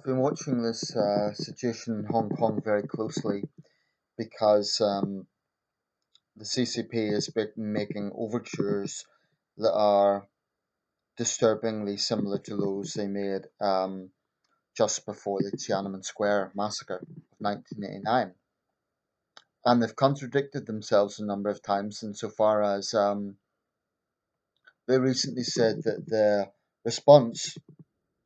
been watching this situation in Hong Kong very closely because the CCP has been making overtures that are disturbingly similar to those they made just before the Tiananmen Square massacre of 1989. And they've contradicted themselves a number of times insofar as they recently said that the response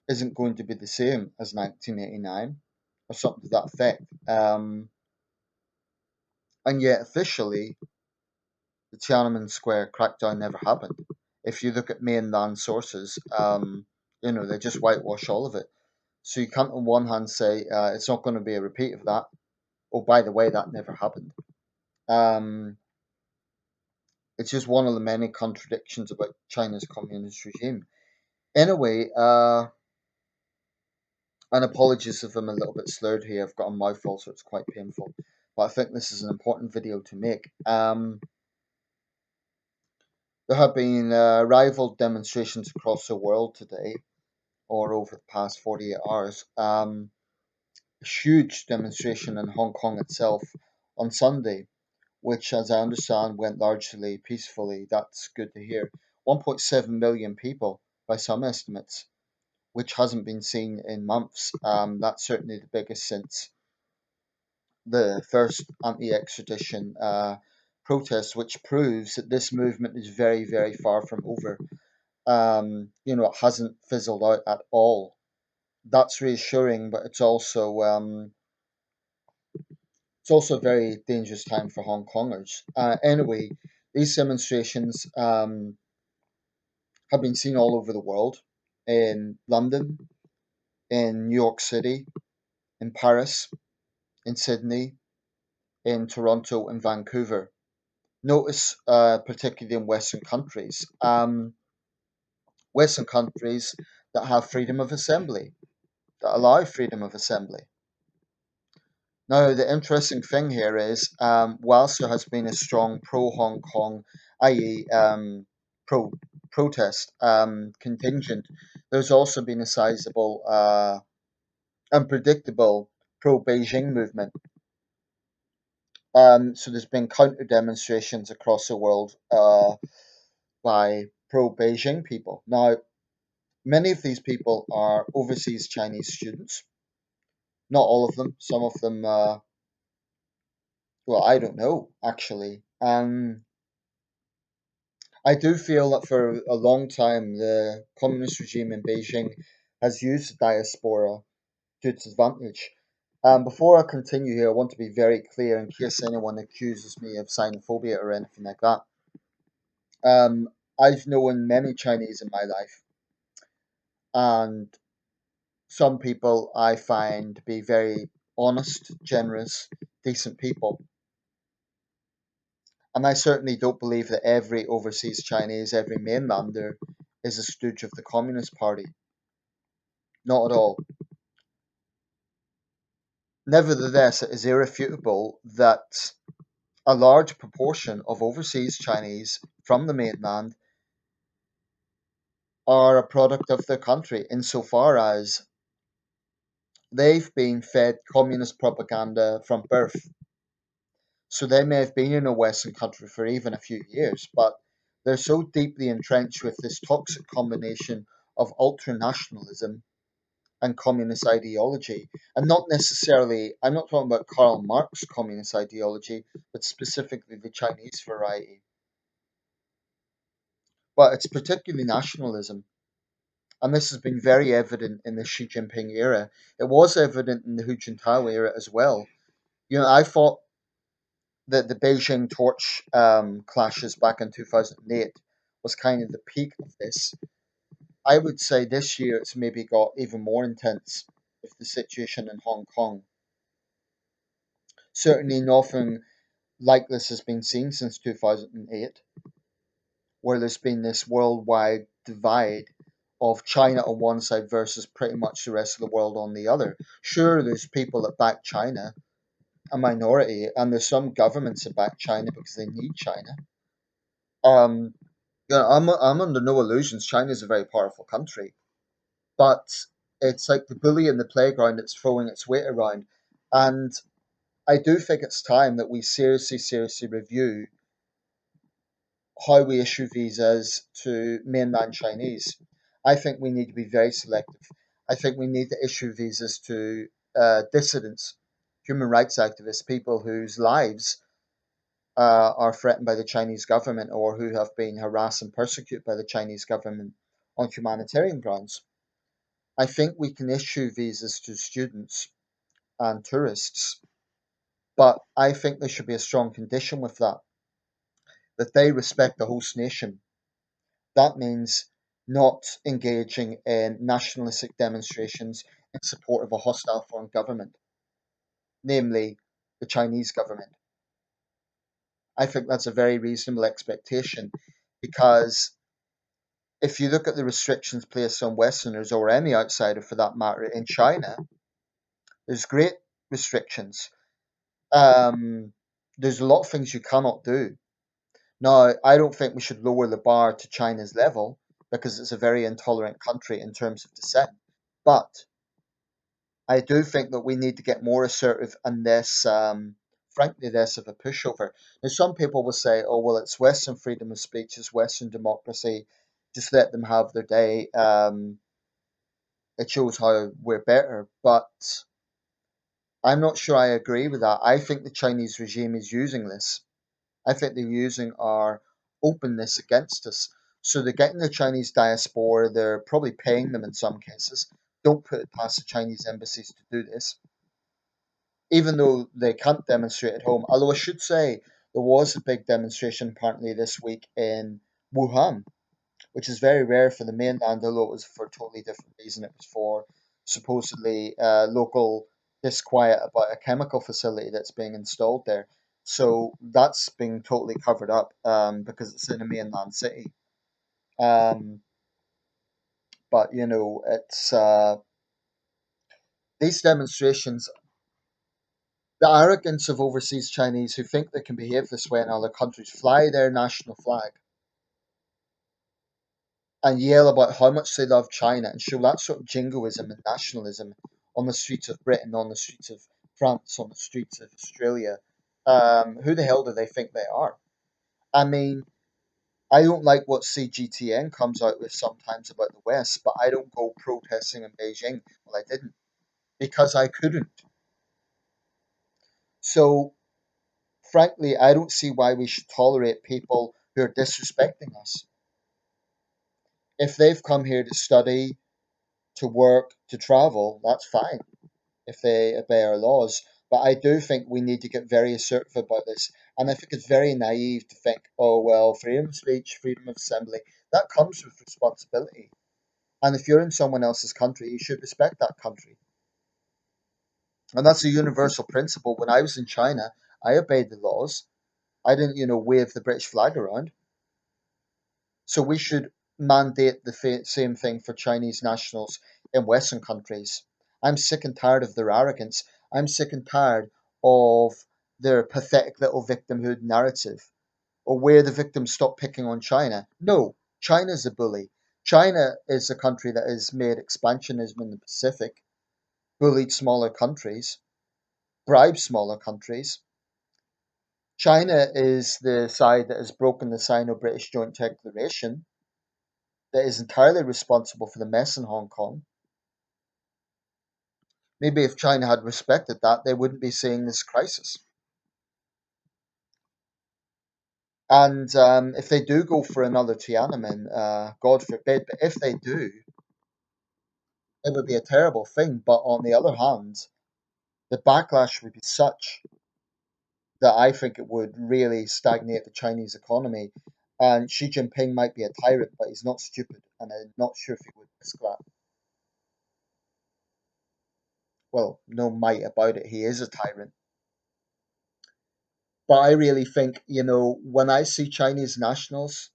isn't going to be the same as 1989 or something to that effect. And yet, officially, the Tiananmen Square crackdown never happened. If you look at mainland sources, they just whitewash all of it. So you can't, on one hand, say it's not going to be a repeat of that. Oh, by the way, that never happened. Um, it's just one of the many contradictions about China's communist regime. Anyway, and apologies if I'm a little bit slurred here. I've got a mouthful, so it's quite painful. But I think this is an important video to make. There have been rival demonstrations across the world today, or over the past 48 hours. A huge demonstration in Hong Kong itself on Sunday, which, as I understand, went largely peacefully. That's good to hear. 1.7 million people, by some estimates, which hasn't been seen in months. That's certainly the biggest since the first anti-extradition protest, which proves that this movement is very, very far from over. It hasn't fizzled out at all. That's reassuring, but it's also a very dangerous time for Hong Kongers. Anyway, these demonstrations have been seen all over the world, in London, in New York City, in Paris, in Sydney, in Toronto, and Vancouver. Notice, particularly in Western countries that have freedom of assembly, that allow freedom of assembly. Now, the interesting thing here is, whilst there has been a strong pro-Hong Kong, i.e., pro-protest contingent, there's also been a sizable, unpredictable pro-Beijing movement. So there's been counter demonstrations across the world by pro-Beijing people. Now, many of these people are overseas Chinese students. Not all of them. Some of them, well, I don't know, actually. I do feel that for a long time, the communist regime in Beijing has used the diaspora to its advantage. Before I continue here, I want to be very clear in case anyone accuses me of xenophobia or anything like that. I've known many Chinese in my life, and some people I find to be very honest, generous, decent people. And I certainly don't believe that every overseas Chinese, every mainlander, is a stooge of the Communist Party. Not at all. Nevertheless, it is irrefutable that a large proportion of overseas Chinese from the mainland are a product of their country insofar as they've been fed communist propaganda from birth. So they may have been in a Western country for even a few years, but they're so deeply entrenched with this toxic combination of ultranationalism and communist ideology. And not necessarily, I'm not talking about Karl Marx communist ideology, but specifically the Chinese variety. But it's particularly nationalism. And this has been very evident in the Xi Jinping era. It was evident in the Hu Jintao era as well. I thought that the Beijing torch clashes back in 2008 was kind of the peak of this. I would say this year it's maybe got even more intense with the situation in Hong Kong. Certainly nothing like this has been seen since 2008, where there's been this worldwide divide of China on one side versus pretty much the rest of the world on the other. Sure, there's people that back China, a minority, and there's some governments that back China because they need China. Um, I'm under no illusions. China is a very powerful country, but It's like the bully in the playground that's throwing its weight around. And I do think it's time that we seriously review how we issue visas to mainland Chinese. I think we need to be very selective. I think we need to issue visas to dissidents, human rights activists, people whose lives are threatened by the Chinese government or who have been harassed and persecuted by the Chinese government on humanitarian grounds. I think we can issue visas to students and tourists, but I think there should be a strong condition with that they respect the host nation. That means not engaging in nationalistic demonstrations in support of a hostile foreign government, namely the Chinese government. I think that's a very reasonable expectation because if you look at the restrictions placed on Westerners or any outsider for that matter in China, there's great restrictions. Um, there's a lot of things you cannot do. Now, I don't think we should lower the bar to China's level because it's a very intolerant country in terms of dissent. But I do think that we need to get more assertive and less, frankly, less of a pushover. Now, some people will say, oh, well, it's Western freedom of speech, it's Western democracy, just let them have their day. It shows how we're better. But I'm not sure I agree with that. I think the Chinese regime is using this. I think they're using our openness against us. So they're getting the Chinese diaspora, they're probably paying them in some cases. Don't put it past the Chinese embassies to do this, even though they can't demonstrate at home. Although I should say there was a big demonstration apparently this week in Wuhan, which is very rare for the mainland, although it was for a totally different reason. It was for supposedly local disquiet about a chemical facility that's being installed there. So that's being totally covered up because it's in a mainland city. Um, but you know, it's these demonstrations, the arrogance of overseas Chinese who think they can behave this way in other countries, fly their national flag and yell about how much they love China and show that sort of jingoism and nationalism on the streets of Britain, on the streets of France, on the streets of Australia. Who the hell do they think they are? I mean, I don't like what CGTN comes out with sometimes about the West, but I don't go protesting in Beijing. Well, I didn't because I couldn't. So, frankly, I don't see why we should tolerate people who are disrespecting us. If they've come here to study, to work, to travel, that's fine if they obey our laws. But I do think we need to get very assertive about this. And I think it's very naive to think, oh, well, freedom of speech, freedom of assembly, that comes with responsibility. And if you're in someone else's country, you should respect that country. And that's a universal principle. When I was in China, I obeyed the laws. I didn't, wave the British flag around. So we should mandate the same thing for Chinese nationals in Western countries. I'm sick and tired of their arrogance. I'm sick and tired of their pathetic little victimhood narrative or where the victims stop picking on China. No, China's a bully. China is a country that has made expansionism in the Pacific, bullied smaller countries, bribed smaller countries. China is the side that has broken the Sino-British Joint Declaration, that is entirely responsible for the mess in Hong Kong. Maybe if China had respected that, they wouldn't be seeing this crisis. And if they do go for another Tiananmen, God forbid, but if they do, it would be a terrible thing. But on the other hand, the backlash would be such that I think it would really stagnate the Chinese economy. And Xi Jinping might be a tyrant, but he's not stupid, and I'm not sure if he would risk that. Well, no might about it, he is a tyrant. But I really think, when I see Chinese nationals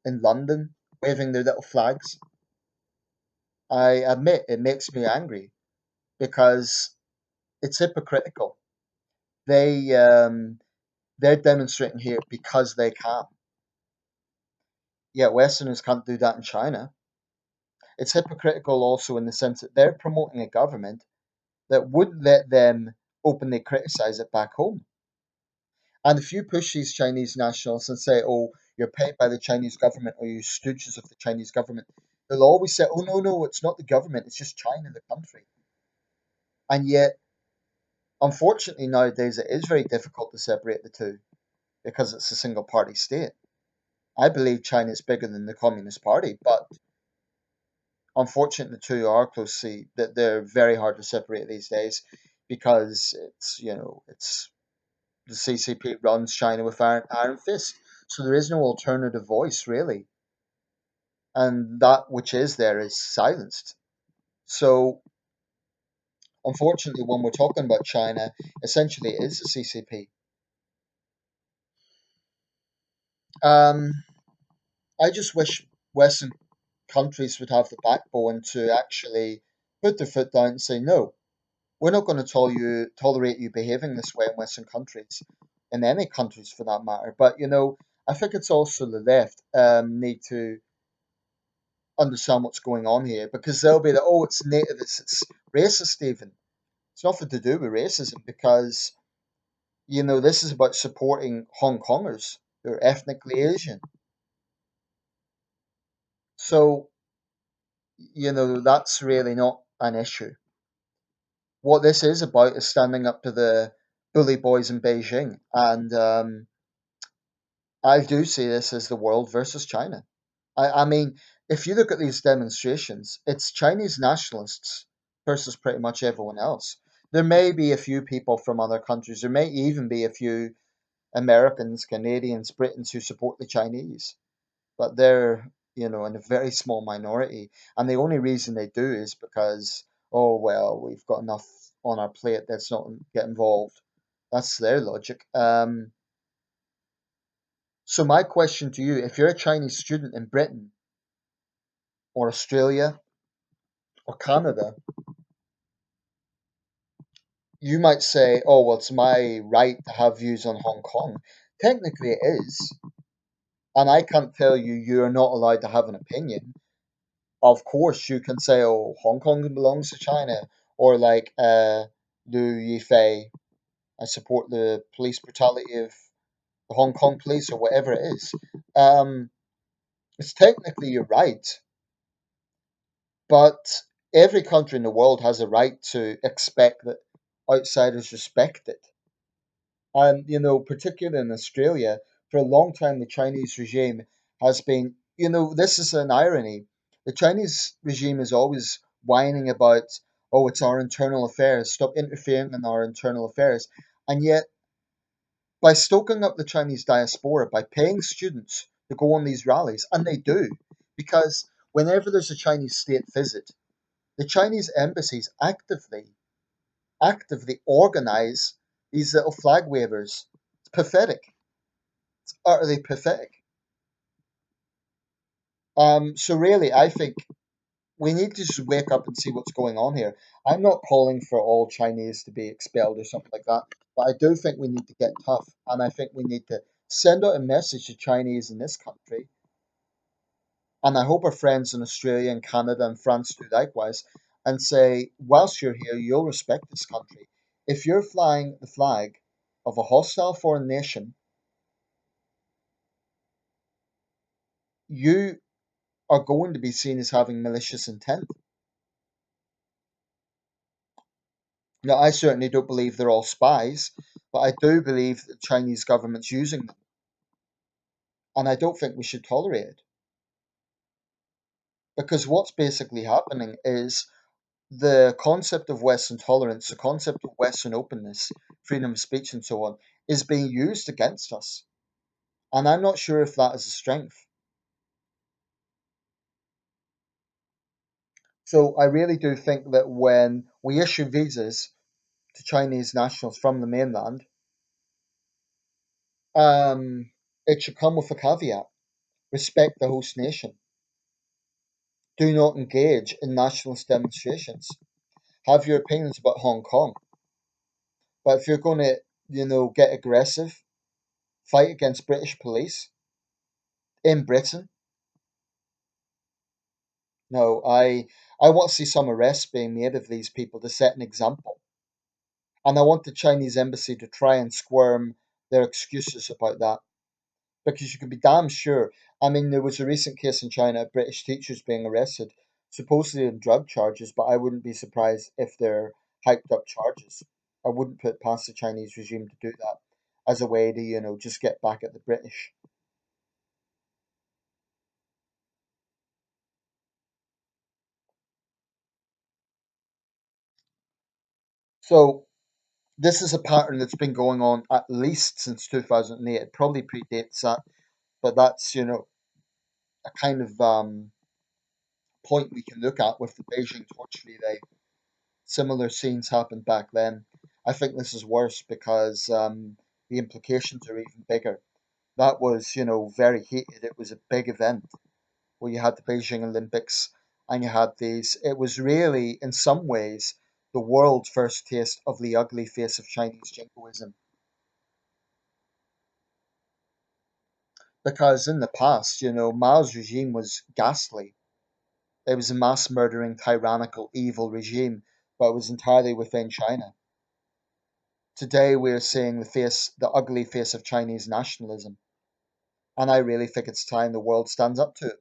in London waving their little flags, I admit it makes me angry because it's hypocritical. They they're demonstrating here because they can. Yet Westerners can't do that in China. it's hypocritical also in the sense that they're promoting a government that wouldn't let them openly criticize it back home. And if you push these Chinese nationalists and say, oh, you're paid by the Chinese government or you stooges of the Chinese government, they'll always say, oh, no, no, it's not the government, it's just China, the country. And yet, unfortunately, nowadays it is very difficult to separate the two because it's a single party state. I believe China is bigger than the Communist Party, but unfortunately, the two are closely that they're very hard to separate these days because it's the CCP runs China with iron fist, so there is no alternative voice really, and that which is there is silenced. So unfortunately, when we're talking about China, essentially it is the CCP. Um, I just wish Western countries would have the backbone to actually put their foot down and say no. We're not going to tolerate you behaving this way in Western countries, in any countries for that matter. But I think it's also the left need to understand what's going on here because they'll be oh, it's native, it's racist even. It's nothing to do with racism because this is about supporting Hong Kongers who are ethnically Asian. So that's really not an issue. What this is about is standing up to the bully boys in Beijing, and I do see this as the world versus China. I mean, if you look at these demonstrations, it's Chinese nationalists versus pretty much everyone else. There may be a few people from other countries. There may even be a few Americans, Canadians, Britons who support the Chinese, but they're, in a very small minority. And the only reason they do is because, oh, well, we've got enough on our plate, let's not get involved. That's their logic. So my question to you, if you're a Chinese student in Britain or Australia or Canada, you might say, oh, well, it's my right to have views on Hong Kong. Technically, it is. And I can't tell you you're not allowed to have an opinion. Of course, you can say, oh, Hong Kong belongs to China. Or like Liu Yifei, I support the police brutality of the Hong Kong police or whatever it is. Um, it's technically your right, but every country in the world has a right to expect that outsiders respect it. And, particularly in Australia, for a long time, the Chinese regime has been, this is an irony. The Chinese regime is always whining about, oh, it's our internal affairs, stop interfering in our internal affairs. And yet, by stoking up the Chinese diaspora, by paying students to go on these rallies, and they do, because whenever there's a Chinese state visit, the Chinese embassies actively organize these little flag wavers. It's pathetic. It's utterly pathetic. So really, I think we need to just wake up and see what's going on here. I'm not calling for all Chinese to be expelled or something like that, but I do think we need to get tough, and I think we need to send out a message to Chinese in this country, and I hope our friends in Australia and Canada and France do likewise, and say, whilst you're here, you'll respect this country. If you're flying the flag of a hostile foreign nation, you are going to be seen as having malicious intent. Now, I certainly don't believe they're all spies, but I do believe the Chinese government's using them, and I don't think we should tolerate it. Because what's basically happening is the concept of Western tolerance, the concept of Western openness, freedom of speech, and so on, is being used against us. And I'm not sure if that is a strength. So I really do think that when we issue visas to Chinese nationals from the mainland, um, it should come with a caveat: respect the host nation. Do not engage in nationalist demonstrations. Have your opinions about Hong Kong, but if you're going to, get aggressive, fight against British police in Britain, No, I want to see some arrests being made of these people to set an example. And I want the Chinese embassy to try and squirm their excuses about that. Because you can be damn sure. I mean, there was a recent case in China of British teachers being arrested, supposedly on drug charges, but I wouldn't be surprised if they're hyped up charges. I wouldn't put it past the Chinese regime to do that as a way to, just get back at the British. So this is a pattern that's been going on at least since 2008. It probably predates that, but that's, a kind of point we can look at with the Beijing torch relay. Similar scenes happened back then. I think this is worse because the implications are even bigger. That was, very heated. It was a big event where you had the Beijing Olympics and you had these. It was really, in some ways, the world's first taste of the ugly face of Chinese jingoism. Because in the past, Mao's regime was ghastly. It was a mass murdering, tyrannical, evil regime, but it was entirely within China. Today we're seeing the ugly face of Chinese nationalism, and I really think it's time the world stands up to it.